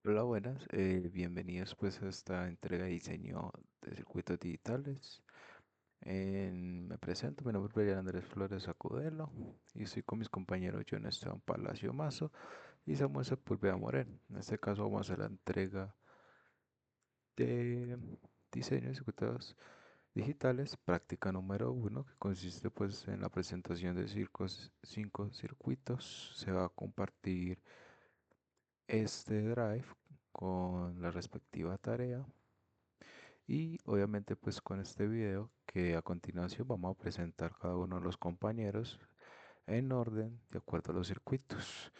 Hola, buenas. Bienvenidos pues a esta entrega de diseño de circuitos digitales. Me presento, mi nombre es Brian Andrés Flores Acudelo y estoy con mis compañeros John Esteban Palacio Mazo y Samuel Sepúlveda Moreno. En este caso vamos a hacer la entrega de diseño de circuitos digitales, práctica número uno, que consiste pues en la presentación de cinco circuitos. Se va a compartir este drive con la respectiva tarea y obviamente pues con este video que a continuación vamos a presentar cada uno de los compañeros en orden de acuerdo a los circuitos.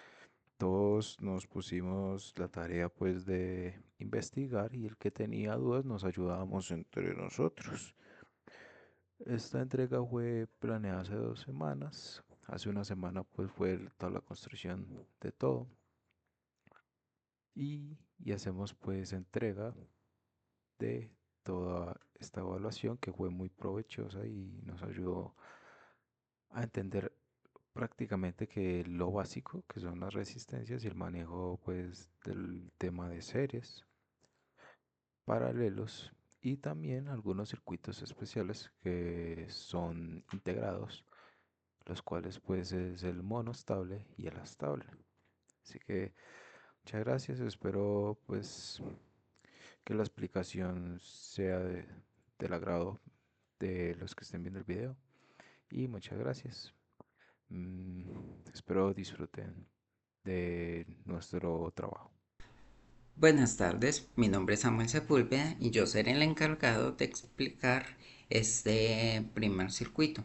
Todos nos pusimos la tarea pues de investigar y el que tenía dudas nos ayudábamos entre nosotros. Esta entrega fue planeada hace 2 semanas. Hace una semana pues fue toda la construcción de todo y hacemos pues entrega de toda esta evaluación que fue muy provechosa y nos ayudó a entender prácticamente que lo básico que son las resistencias y el manejo pues del tema de series, paralelos y también algunos circuitos especiales que son integrados, los cuales pues es el monostable y el astable. Así que muchas gracias, espero pues que la explicación sea del agrado de los que estén viendo el video y muchas gracias. Mm, Espero disfruten de nuestro trabajo. Buenas tardes, mi nombre es Samuel Sepúlveda y yo seré el encargado de explicar este primer circuito.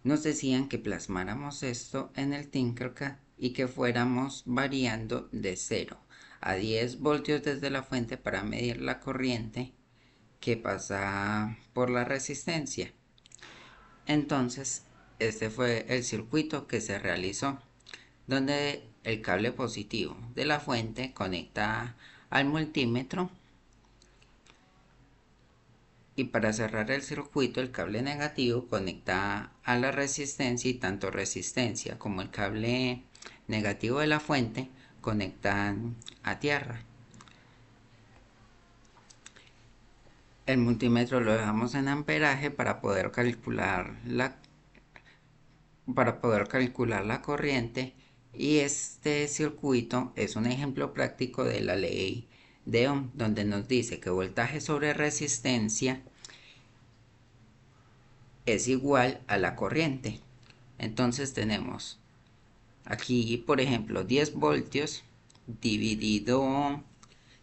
Nos decían que plasmáramos esto en el Tinkercad y que fuéramos variando de 0 a 10 voltios desde la fuente para medir la corriente que pasa por la resistencia. Entonces, este fue el circuito que se realizó, donde el cable positivo de la fuente conecta al multímetro. Y para cerrar el circuito, el cable negativo conecta a la resistencia y tanto resistencia como el cable negativo de la fuente conectan a tierra. El multímetro lo dejamos en amperaje para poder calcular la corriente, y este circuito es un ejemplo práctico de la ley de Ohm, donde nos dice que voltaje sobre resistencia es igual a la corriente. Entonces tenemos aquí, por ejemplo, 10 voltios dividido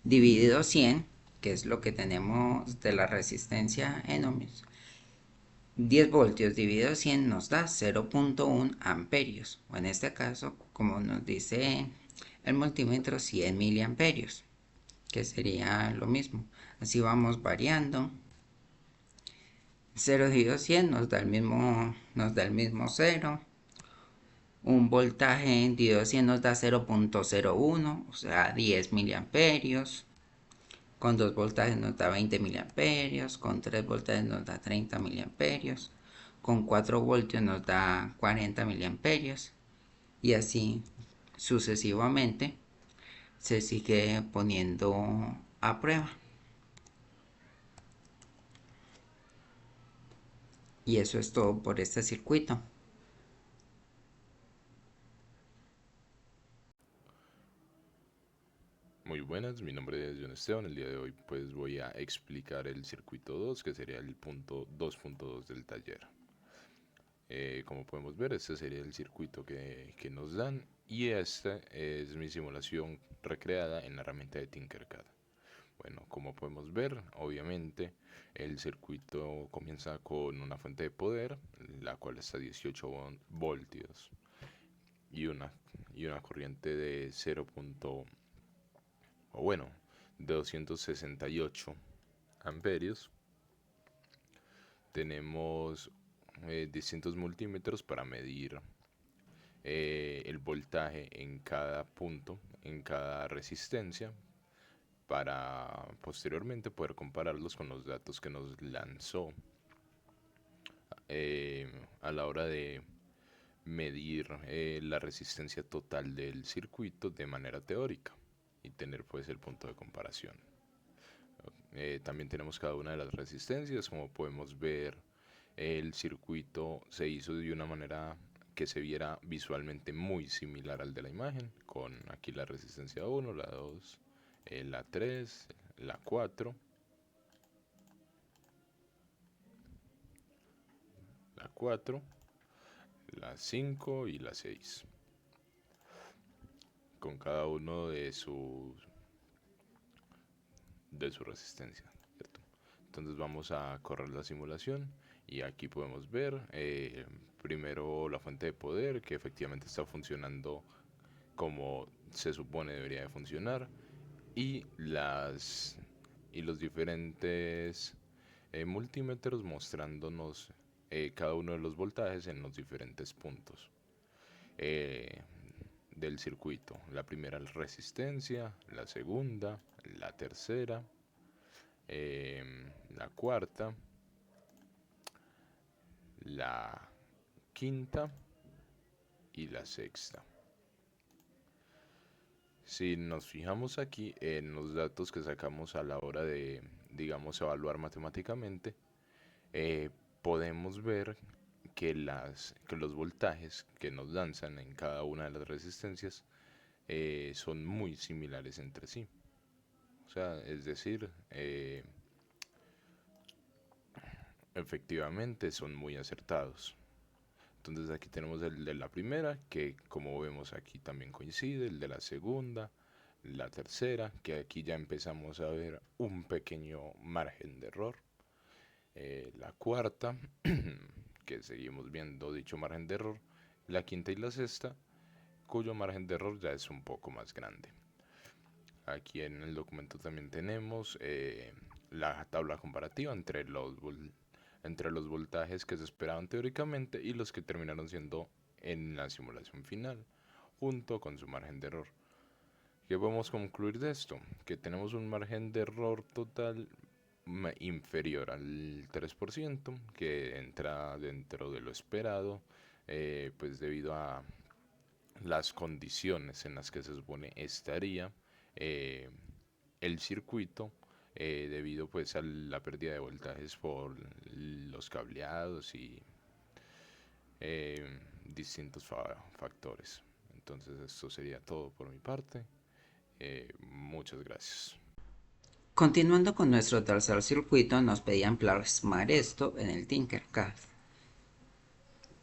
100, que es lo que tenemos de la resistencia en ohmios. 10 voltios dividido 100 nos da 0.1 amperios, o en este caso, como nos dice el multímetro, 100 miliamperios, que sería lo mismo. Así vamos variando. 0 dividido 100 nos da el mismo 0. Un voltaje dividido 100 nos da 0.01, o sea, 10 miliamperios. Con 2 voltajes nos da 20 miliamperios. Con 3 voltajes nos da 30 miliamperios. Con 4 voltios nos da 40 miliamperios. Y así sucesivamente se sigue poniendo a prueba. Y eso es todo por este circuito. Muy buenas, mi nombre es John Esteban. El día de hoy pues voy a explicar el circuito 2, que sería el punto 2.2 del taller. Como podemos ver, este sería el circuito que nos dan y esta es mi simulación recreada en la herramienta de Tinkercad. Bueno, como podemos ver, obviamente el circuito comienza con una fuente de poder, la cual está a 18 voltios y una corriente de 0. O bueno, de 268 amperios. Tenemos distintos multímetros para medir el voltaje en cada punto, en cada resistencia, para posteriormente poder compararlos con los datos que nos lanzó a la hora de medir la resistencia total del circuito de manera teórica y tener pues el punto de comparación. También tenemos cada una de las resistencias. Como podemos ver, el circuito se hizo de una manera que se viera visualmente muy similar al de la imagen, con aquí la resistencia 1, la 2, la 3, la 4, la 4, la 5 y la 6, con cada uno de su resistencia, ¿cierto? Entonces vamos a correr la simulación y aquí podemos ver primero la fuente de poder, que efectivamente está funcionando como se supone debería de funcionar, y los diferentes multímetros mostrándonos cada uno de los voltajes en los diferentes puntos eh, del circuito. La primera es resistencia, la segunda, la tercera, la cuarta, la quinta y la sexta. Si nos fijamos aquí en los datos que sacamos a la hora de, digamos, evaluar matemáticamente, eh, podemos ver que los voltajes que nos lanzan en cada una de las resistencias son muy similares entre sí. O sea, es decir, efectivamente son muy acertados. Entonces aquí tenemos el de la primera, que como vemos aquí también coincide, el de la segunda, la tercera, que aquí ya empezamos a ver un pequeño margen de error. La cuarta, que seguimos viendo dicho margen de error. La quinta y la sexta, cuyo margen de error ya es un poco más grande. Aquí en el documento también tenemos la tabla comparativa entre los voltajes que se esperaban teóricamente y los que terminaron siendo en la simulación final, junto con su margen de error. ¿Qué podemos concluir de esto? Que tenemos un margen de error total inferior al 3%, que entra dentro de lo esperado, pues debido a las condiciones en las que se supone estaría eh, el circuito, debido pues a la pérdida de voltajes por los cableados y distintos factores. Entonces esto sería todo por mi parte. Muchas gracias. Continuando con nuestro tercer circuito, nos pedían plasmar esto en el Tinkercad,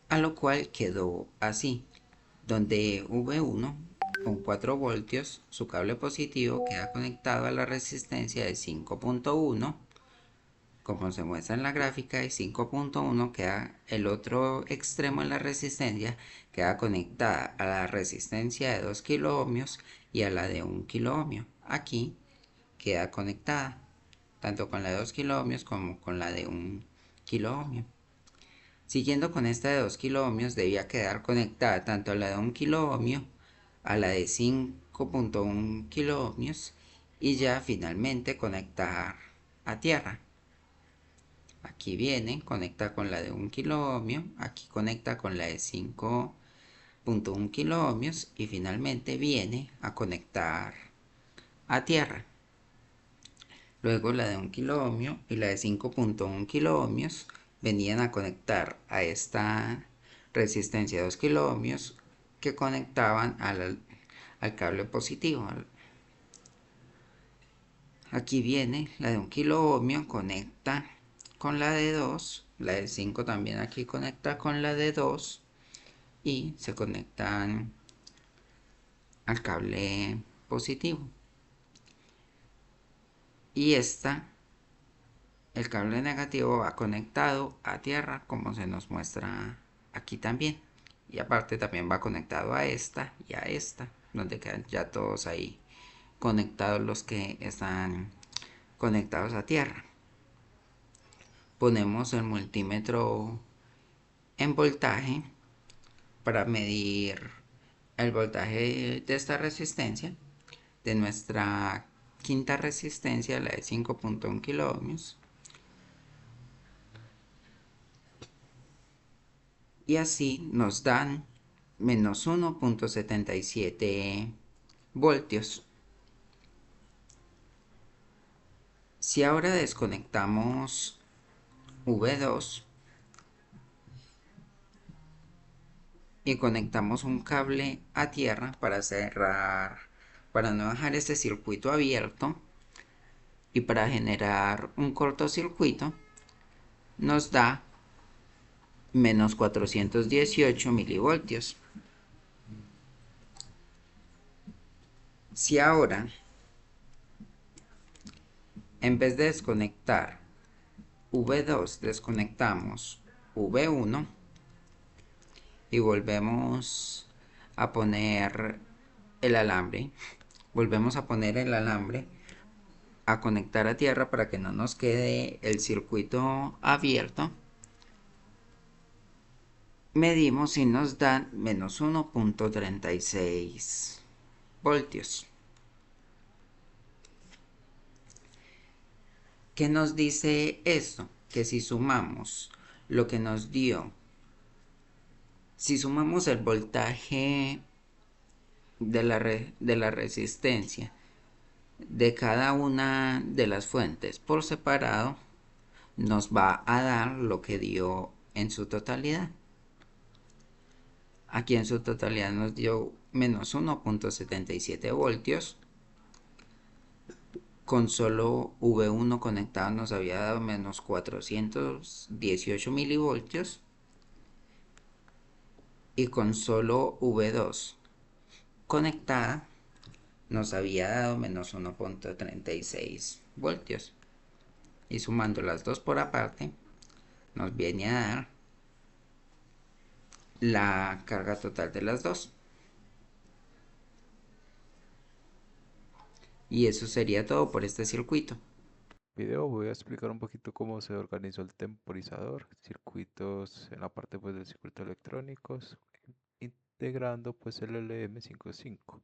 a lo cual quedó así, donde V1 con 4 voltios, su cable positivo queda conectado a la resistencia de 5.1, como se muestra en la gráfica, y 5.1 queda el otro extremo en la resistencia, queda conectada a la resistencia de 2 kilo ohmios y a la de 1 kilo ohmio. Aquí queda conectada tanto con la de 2 kilo ohmios como con la de 1 kilo ohmio. Siguiendo con esta de 2 kilo ohmios, debía quedar conectada tanto a la de 1 kilo ohmio, a la de 5.1 kilo ohmios y ya finalmente conectar a tierra. Aquí viene, conecta con la de 1 kilo ohmio, aquí conecta con la de 5.1 kilo ohmios y finalmente viene a conectar a tierra. Luego la de 1 kilo ohmio y la de 5.1 kilo ohmios venían a conectar a esta resistencia de 2 kilo ohmios que conectaban al cable positivo. Aquí viene la de 1 kilo ohmio, conecta con la de 2, la de 5 también aquí conecta con la de 2 y se conectan al cable positivo. Y el cable negativo va conectado a tierra, como se nos muestra aquí también. Y aparte también va conectado a esta y a esta, donde quedan ya todos ahí conectados los que están conectados a tierra. Ponemos el multímetro en voltaje para medir el voltaje de esta resistencia, de nuestra quinta resistencia, la de 5.1 kilo ohmios. Y así nos dan menos 1.77 voltios. Si ahora desconectamos V2 y conectamos un cable a tierra para cerrar, para no dejar este circuito abierto y para generar un cortocircuito, nos da menos 418 milivoltios. Si ahora, en vez de desconectar V2, desconectamos V1 y volvemos a poner el alambre, a conectar a tierra para que no nos quede el circuito abierto, medimos y nos dan menos 1.36 voltios. ¿Qué nos dice esto? Que si sumamos lo que nos dio, si sumamos el voltaje de la resistencia de cada una de las fuentes por separado, nos va a dar lo que dio en su totalidad. Aquí en su totalidad nos dio menos 1.77 voltios. Con solo V1 conectado nos había dado menos 418 milivoltios. Y con solo V2 conectada nos había dado menos 1.36 voltios. Y sumando las dos por aparte nos viene a dar la carga total de las dos. Y eso sería todo por este circuito. Video voy a explicar un poquito cómo se organizó el temporizador, circuitos en la parte pues del circuito electrónicos, integrando pues el LM55.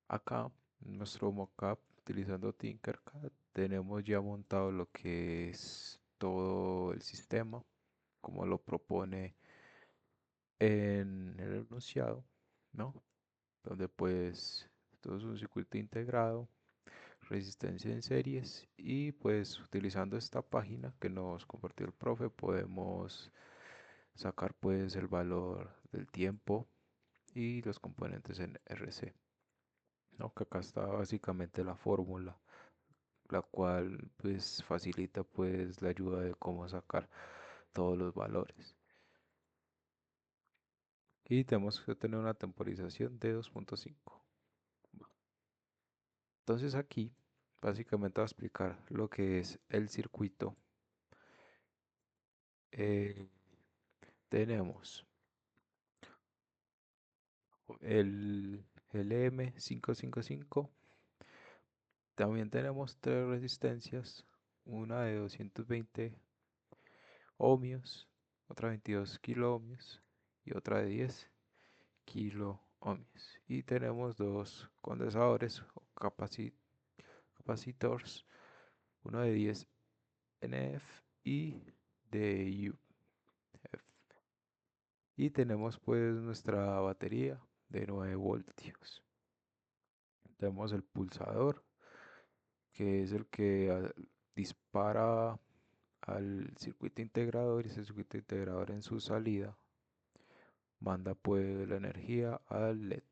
Acá en nuestro mockup utilizando Tinkercad tenemos ya montado lo que es todo el sistema, como lo propone en el enunciado, ¿no? Donde pues todo es un circuito integrado, resistencia en series y pues utilizando esta página que nos compartió el profe podemos sacar pues el valor del tiempo y los componentes en RC, ¿no? Que acá está básicamente la fórmula, la cual pues facilita pues la ayuda de cómo sacar todos los valores. Y tenemos que tener una temporización de 2.5. Entonces aquí básicamente voy a explicar lo que es el circuito. Eh, tenemos el LM555. También tenemos tres resistencias, una de 220 ohmios, otra 22 kilo ohmios y otra de 10 kilo ohmios. Y tenemos dos condensadores o capacitors, uno de 10 NF y de UF. Y tenemos pues nuestra batería de 9 voltios. Tenemos el pulsador, que es el que dispara al circuito integrador, y ese circuito integrador en su salida manda pues la energía al LED.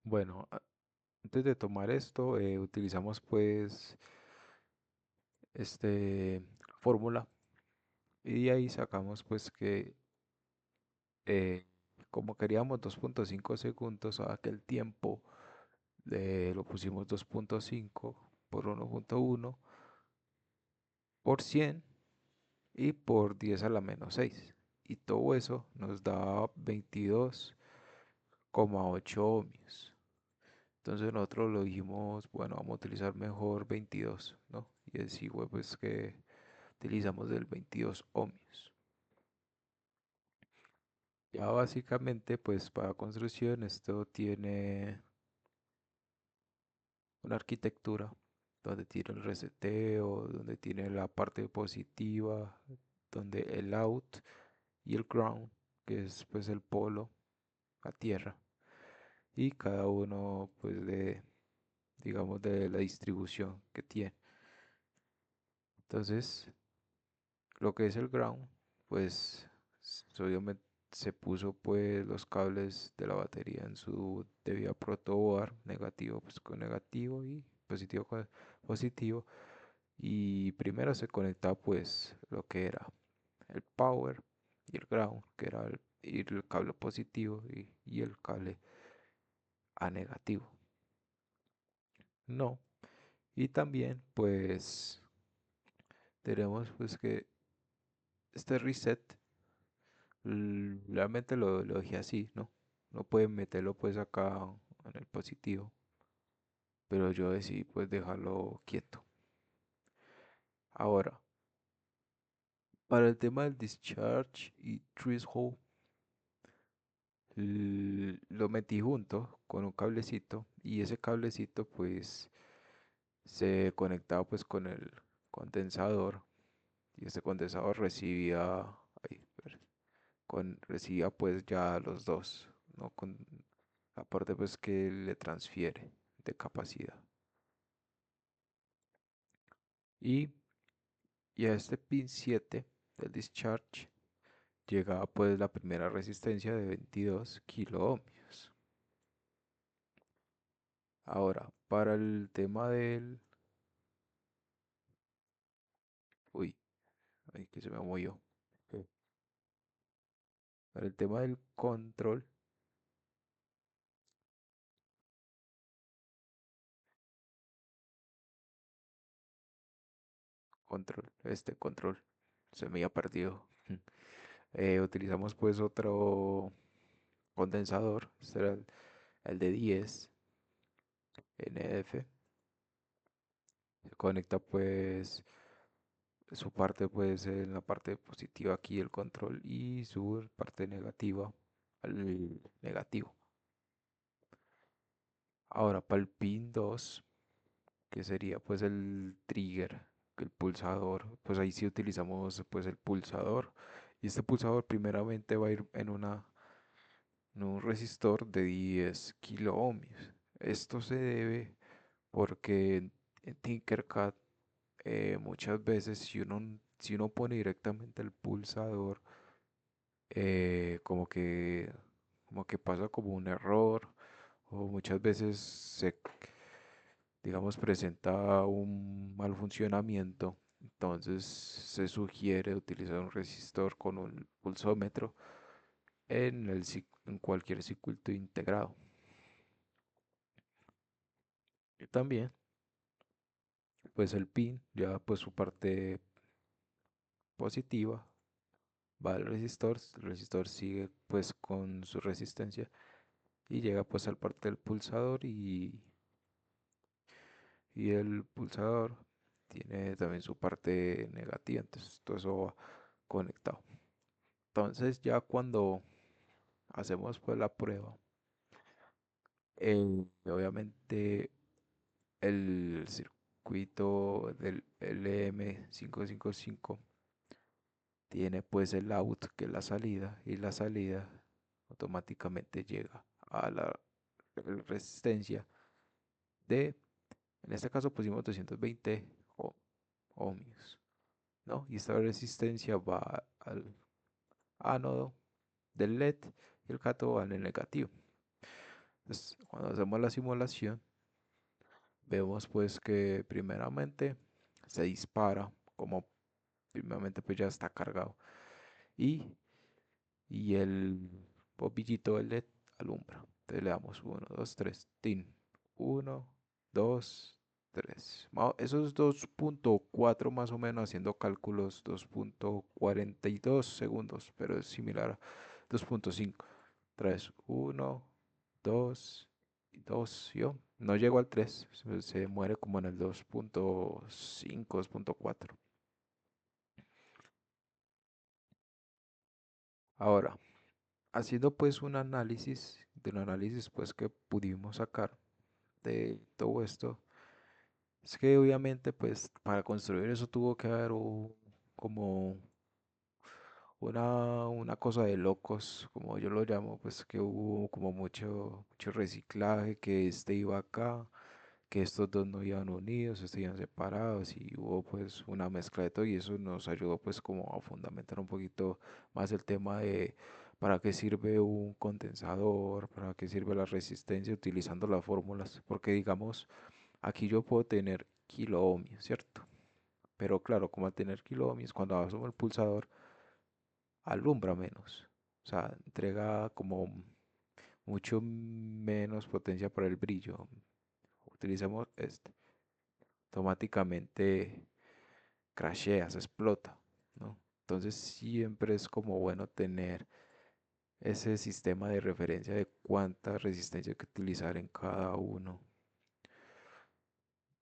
Bueno, antes de tomar esto, utilizamos pues este fórmula y de ahí sacamos pues que eh, como queríamos 2.5 segundos, a aquel tiempo lo pusimos 2.5 por 1.1 por 100 y por 10 a la menos 6. Y todo eso nos da 22,8 ohmios. Entonces nosotros lo dijimos, bueno, vamos a utilizar mejor 22, ¿no? Y así fue pues que utilizamos el 22 ohmios. Ya básicamente pues para construcción esto tiene una arquitectura donde tiene el reseteo, donde tiene la parte positiva, donde el out y el ground, que es pues el polo a tierra. Y cada uno pues digamos, de la distribución que tiene. Entonces, lo que es el ground, pues obviamente se puso pues los cables de la batería en su debida protoboard, negativo pues con negativo y positivo con positivo. Y primero se conectaba pues lo que era el power y el ground, que era el cable positivo y el cable a negativo. No. Y también pues tenemos pues que este reset realmente lo dejé así, ¿no? No pueden meterlo pues acá en el positivo, pero yo decidí pues dejarlo quieto. Ahora, para el tema del discharge y threshold, lo metí junto con un cablecito y ese cablecito pues se conectaba pues con el condensador y este condensador recibía, ay, recibía pues ya los dos, ¿no? Con la parte pues que le transfiere de capacidad. Y, y a este pin 7 del discharge llegaba pues la primera resistencia de 22 kilo ohmios. Ahora, para el tema del... Uy, ay, que se me movió. Ok. Para el tema del control, se me había perdido. Utilizamos pues otro condensador, este era el de 10 NF. Se conecta pues su parte pues en la parte positiva aquí el control y su parte negativa al negativo. Ahora para el pin 2, que sería pues el trigger, el pulsador, pues ahí sí utilizamos pues el pulsador y este pulsador primeramente va a ir en un resistor de 10 kilo ohmios. Esto se debe porque en Tinkercad muchas veces si uno pone directamente el pulsador, como como que pasa como un error o muchas veces se, digamos, presenta un mal funcionamiento. Entonces se sugiere utilizar un resistor con un pulsómetro en cualquier circuito integrado. Y también, pues el pin, ya pues su parte positiva va al resistor, el resistor sigue pues con su resistencia y llega pues al parte del pulsador y el pulsador tiene también su parte negativa, entonces todo eso va conectado. Entonces ya cuando hacemos pues la prueba, obviamente el circuito del LM555 tiene pues el out que es la salida y la salida automáticamente llega a la resistencia de, en este caso pusimos 220 ohmios, ¿no? Y esta resistencia va al ánodo del LED y el cátodo va en el negativo. Entonces, cuando hacemos la simulación, vemos pues que primeramente se dispara, como primeramente pues ya está cargado, y, y el bombillito del LED alumbra. Entonces le damos 1, 2, 3, tin, 1, 2, 3. Esos 2.4 más o menos haciendo cálculos, 2.42 segundos, pero es similar a 2.5. 3, 1, 2 y 2. ¿Yo? No llego al 3, se muere como en el 2.5, 2.4. Ahora, haciendo pues un análisis pues que pudimos sacar de todo esto, es que obviamente pues para construir eso tuvo que haber como una cosa de locos, como yo lo llamo, pues que hubo como mucho reciclaje, que este iba acá, que estos dos no iban unidos, estos iban separados y hubo pues una mezcla de todo y eso nos ayudó pues como a fundamentar un poquito más el tema de para qué sirve un condensador, para qué sirve la resistencia utilizando las fórmulas, porque digamos, aquí yo puedo tener kilo ohmios, ¿cierto? Pero claro, como al tener kilo ohmios, cuando asumo el pulsador, alumbra menos, o sea, entrega como mucho menos potencia para el brillo. Utilizamos este, automáticamente crashea, se explota, ¿no? Entonces siempre es como bueno tener ese sistema de referencia de cuánta resistencia hay que utilizar en cada uno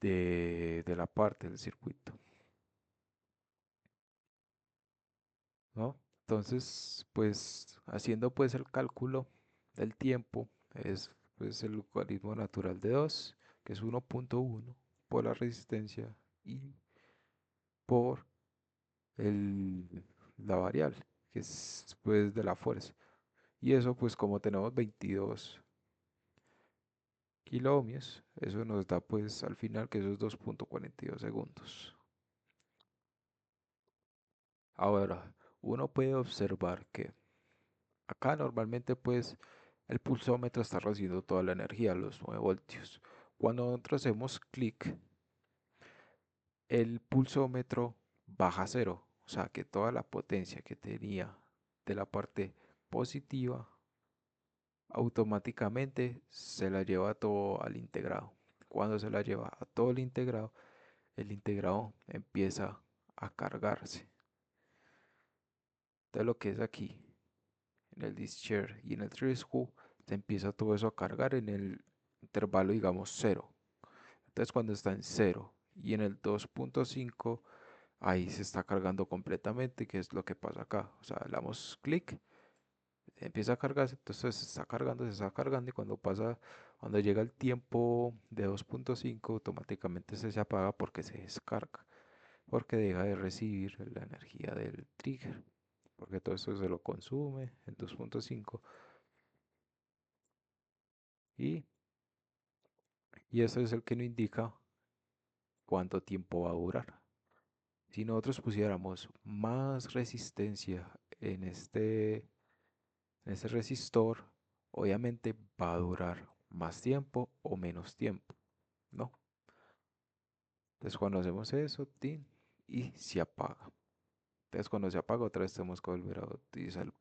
de la parte del circuito, ¿no? Entonces, pues haciendo pues el cálculo del tiempo, es pues el logaritmo natural de 2 que es 1,1 por la resistencia y por el, la variable, que es pues de la fuerza. Y eso pues como tenemos 22 kilo ohmios, eso nos da pues al final que eso es 2,42 segundos. Ahora, uno puede observar que acá normalmente pues el pulsómetro está recibiendo toda la energía, los 9 voltios. Cuando nosotros hacemos clic, el pulsómetro baja a cero, o sea que toda la potencia que tenía de la parte positiva automáticamente se la lleva todo al integrado. Cuando se la lleva a todo el integrado empieza a cargarse. Entonces lo que es aquí, en el discharge y en el threshold, se empieza todo eso a cargar en el intervalo, digamos, cero. Entonces cuando está en cero y en el 2,5, ahí se está cargando completamente, que es lo que pasa acá. O sea, le damos clic, empieza a cargarse, entonces se está cargando y cuando llega el tiempo de 2,5 automáticamente se apaga porque se descarga, porque deja de recibir la energía del trigger, porque todo esto se lo consume en 2,5 y, y eso es el que nos indica cuánto tiempo va a durar. Si nosotros pusiéramos más resistencia en este resistor, obviamente va a durar más tiempo o menos tiempo, ¿no? Entonces cuando hacemos eso, tin, y se apaga. Entonces cuando se apaga otra vez tenemos que volver a utilizar el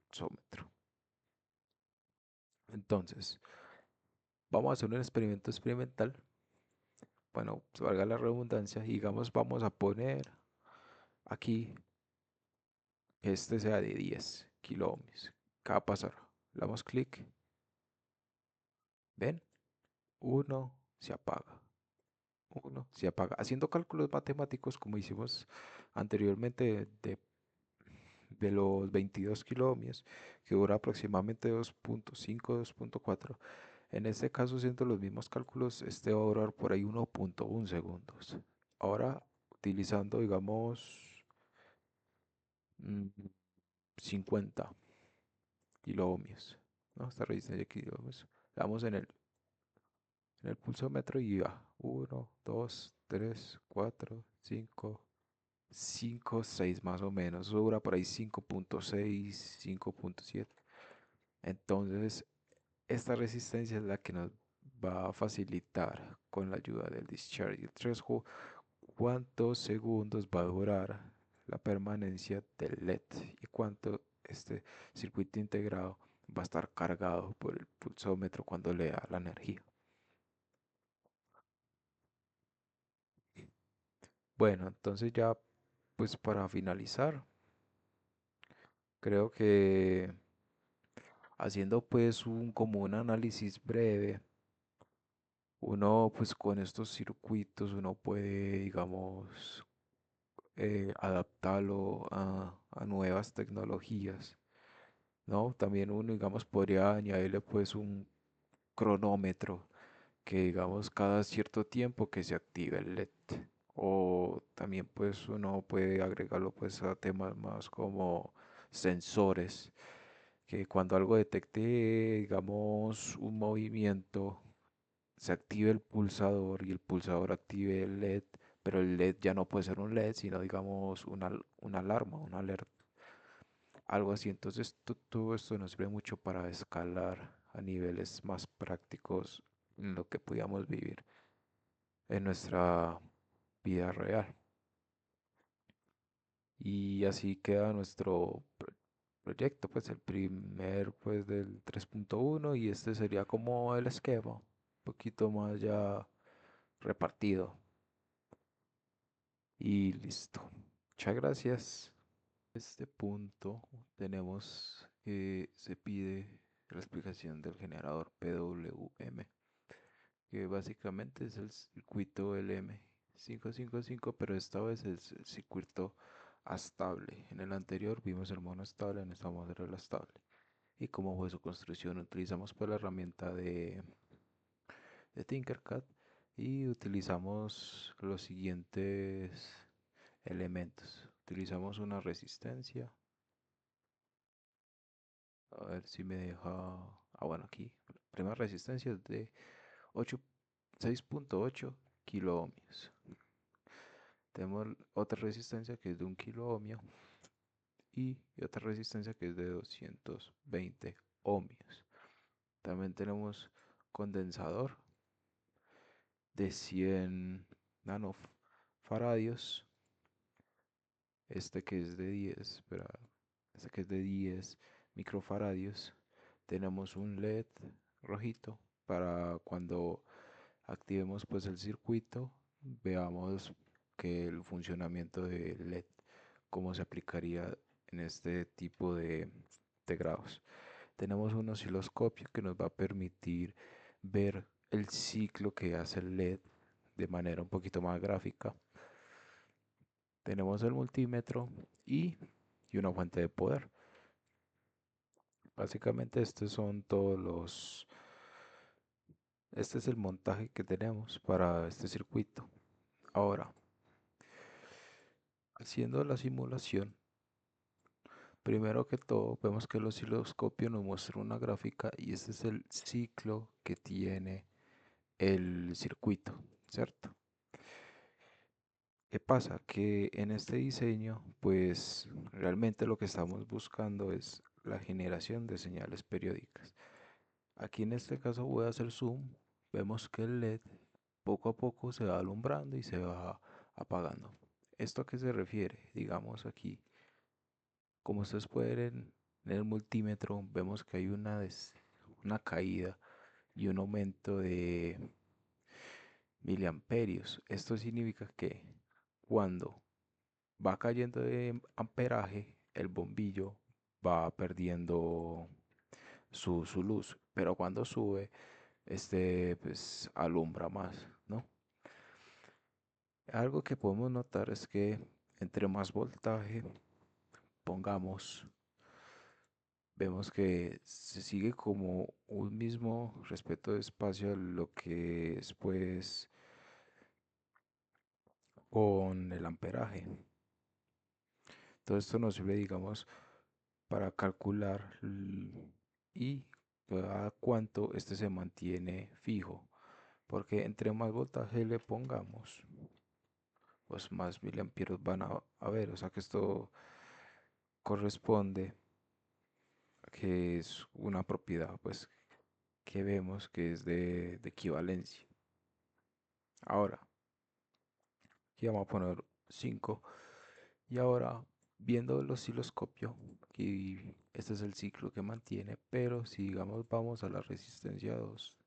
pulsómetro. Entonces, vamos a hacer un experimento experimental. Bueno, valga la redundancia, digamos, vamos a poner aquí que este sea de 10 kilo ohms. ¿Qué va a pasar? Le damos clic, ¿ven? Uno se apaga. Uno se apaga. Haciendo cálculos matemáticos como hicimos anteriormente de los 22 kiloohmios, que dura aproximadamente 2,5, 2,4. En este caso, haciendo los mismos cálculos, este va a durar por ahí 1,1 segundos. Ahora, utilizando, digamos, mm, 50 kiloohmios, ¿no? Esta resistencia de kiloohmios. Le damos en el pulsómetro y va. 1, 2, 3, 4, 5, 5, 6 más o menos. Eso dura por ahí 5,6, 5,7. Entonces, esta resistencia es la que nos va a facilitar con la ayuda del discharge y el threshold cuántos segundos va a durar la permanencia del LED y cuánto este circuito integrado va a estar cargado por el pulsómetro cuando le da la energía. Bueno, entonces ya pues para finalizar, creo que haciendo pues como un análisis breve, uno pues con estos circuitos uno puede, digamos, adaptarlo a nuevas tecnologías, ¿no? También uno, digamos, podría añadirle pues un cronómetro que, digamos, cada cierto tiempo que se active el LED. O también pues uno puede agregarlo pues a temas más como sensores, que cuando algo detecte, digamos, un movimiento se active el pulsador y el pulsador active el LED, pero el LED ya no puede ser un LED, sino digamos una alarma, una alerta, algo así. Entonces todo esto nos sirve mucho para escalar a niveles más prácticos en lo que podíamos vivir en nuestra vida real. Y así queda nuestro proyecto, pues el primer pues del 3.1 y este sería como el esquema, un poquito más ya repartido y listo. Muchas gracias. Este punto tenemos que se pide la explicación del generador PWM, que básicamente es el circuito LM555, pero esta vez es el circuito estable. En el anterior vimos el mono estable, en esta vamos a ver el estable. Y cómo fue su construcción, utilizamos pues la herramienta de Tinkercad y utilizamos los siguientes elementos. Utilizamos una resistencia, a ver si me deja, bueno, aquí, la primera resistencia es de 8, 6.8 kilo ohmios. Tenemos otra resistencia que es de 1 kilo ohmio y otra resistencia que es de 220 ohmios. También tenemos condensador de 100 nanofaradios, este que es de 10, espera, este que es de 10 microfaradios. Tenemos un LED rojito para cuando activemos pues el circuito, veamos que el funcionamiento del LED, cómo se aplicaría en este tipo de grados. Tenemos un osciloscopio que nos va a permitir ver el ciclo que hace el LED de manera un poquito más gráfica. Tenemos el multímetro y una fuente de poder. Básicamente estos son este es el montaje que tenemos para este circuito. Ahora, haciendo la simulación, primero que todo vemos que el osciloscopio nos muestra una gráfica y este es el ciclo que tiene el circuito, ¿cierto? ¿Qué pasa? Que en este diseño, pues realmente lo que estamos buscando es la generación de señales periódicas. Aquí en este caso voy a hacer zoom. Vemos que el LED poco a poco se va alumbrando y se va apagando. ¿Esto a qué se refiere? Digamos aquí, como ustedes pueden ver en el multímetro, vemos que hay una caída y un aumento de miliamperios. Esto significa que cuando va cayendo de amperaje, el bombillo va perdiendo su luz, pero cuando sube, este pues alumbra más, ¿no? Algo que podemos notar es que entre más voltaje pongamos, vemos que se sigue como un mismo respeto de espacio a lo que es pues con el amperaje. Todo esto nos sirve, digamos, para calcular y a cuánto este se mantiene fijo, porque entre más voltaje le pongamos, pues más miliamperios van a ver, o sea que esto corresponde a que es una propiedad, pues que vemos que es de equivalencia. Ahora, aquí vamos a poner 5 y ahora viendo el osciloscopio, aquí este es el ciclo que mantiene, pero si digamos vamos a la resistencia 2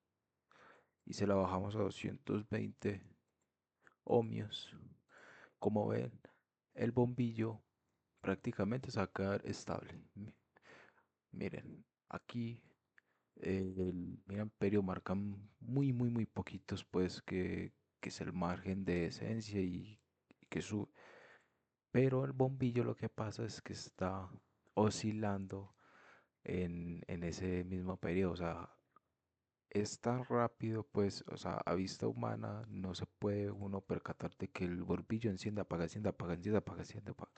y se la bajamos a 220 ohmios, como ven, el bombillo prácticamente se va a quedar estable. Miren, aquí el miliamperio marca muy poquitos, pues que es el margen de esencia y que sube. Pero el bombillo lo que pasa es que está oscilando en ese mismo periodo. O sea, es tan rápido, pues, o sea, a vista humana no se puede uno percatar de que el bombillo enciende, apaga, enciende, apaga, enciende, apaga, enciende, apaga.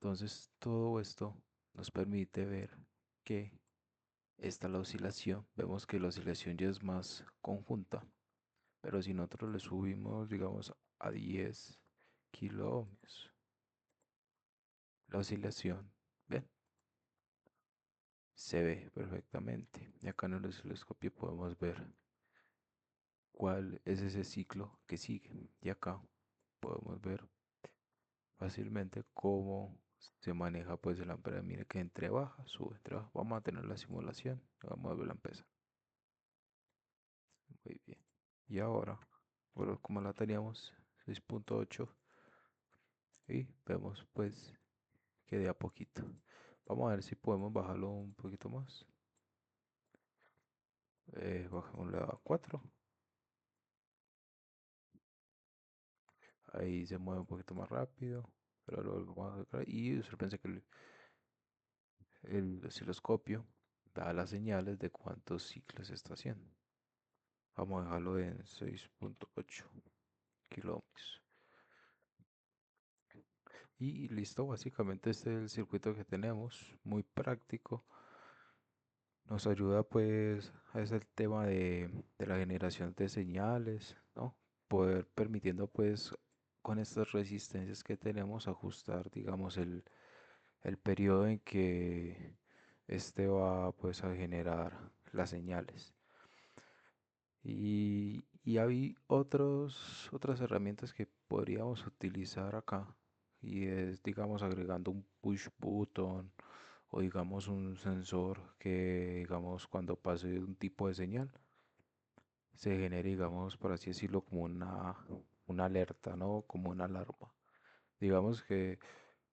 Entonces, todo esto nos permite ver que está la oscilación. Vemos que la oscilación ya es más conjunta, pero si nosotros le subimos, digamos, a 10 kilo ohmios, la oscilación, ¿ven? Se ve perfectamente. Y acá en el osciloscopio podemos ver cuál es ese ciclo que sigue. Y acá podemos ver fácilmente cómo se maneja pues el amperio. Mire que entre baja, sube, entre baja. Vamos a tener la simulación. Vamos a ver la empezar. Muy bien. Y ahora, bueno, como la teníamos 6.8 y vemos pues que de a poquito. Vamos a ver si podemos bajarlo un poquito más. Bajémosle a 4. Ahí se mueve un poquito más rápido. Pero luego vamos a sacar. Y sorprende que el osciloscopio da las señales de cuántos ciclos está haciendo. Vamos a dejarlo en 6.8 kilómetros. Y listo, básicamente este es el circuito que tenemos, muy práctico. Nos ayuda pues a ese tema de la generación de señales, ¿no? Poder permitiendo pues con estas resistencias que tenemos ajustar, digamos, el periodo en que este va pues a generar las señales. Y hay otras herramientas que podríamos utilizar acá. Y es, digamos, agregando un push button o digamos un sensor que, digamos, cuando pase un tipo de señal, se genere, digamos, por así decirlo, como una alerta, ¿no? Como una alarma. Digamos que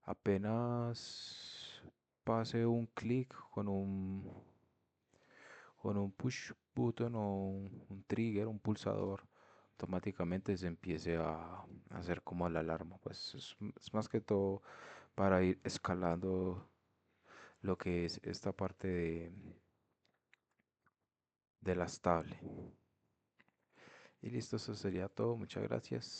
apenas pase un clic con un push button o un trigger, un pulsador, automáticamente se empiece a hacer como la alarma. Pues es más que todo para ir escalando lo que es esta parte de las tablets. Y listo, eso sería todo. Muchas gracias.